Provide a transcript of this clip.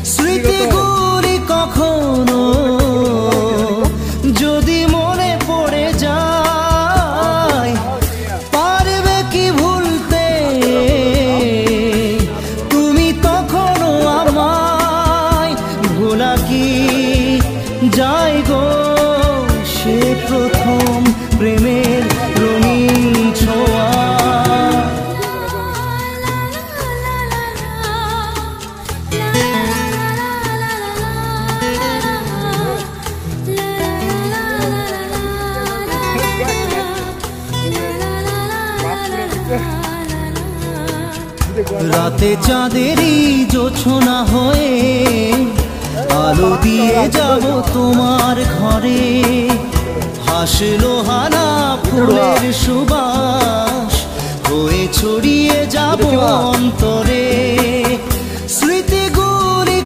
স্মৃতিগুলি কখনো যদি মনে পড়ে যায়, পারবে কি ভুলতে তুমি তখনও আমায়? ভোলা কি যায় গো সে প্রথম প্রেমের রঙিন ছোঁয়া? রাতে চাঁদেরই জোছনা হয়ে আলো দিয়ে যাব তোমার ঘরে, হাসলো হানা ফুলের সুবাস হয়ে ছড়িয়ে যাব অন্তরে।